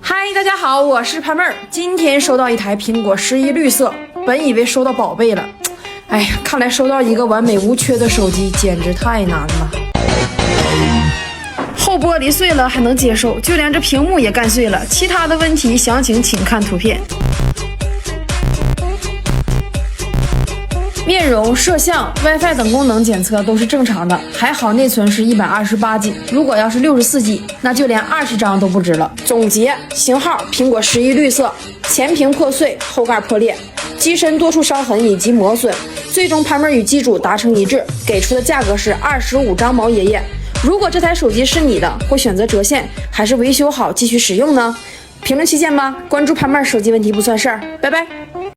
嗨，大家好，我是潘妹儿。今天收到一台苹果11绿色，本以为收到宝贝了，哎呀，看来收到一个完美无缺的手机简直太难了。后玻璃碎了还能接受，就连这屏幕也干碎了。其他的问题详情请看图片。面容、摄像、WiFi 等功能检测都是正常的，还好内存是128G， 如果要是64G， 那就连20张都不值了。总结：型号苹果11绿色，前屏破碎，后盖破裂，机身多处伤痕以及磨损。最终潘妹与机主达成一致，给出的价格是25张毛爷爷。如果这台手机是你的，会选择折现还是维修好继续使用呢？评论区见吧！关注潘妹手机问题不算事儿，拜拜。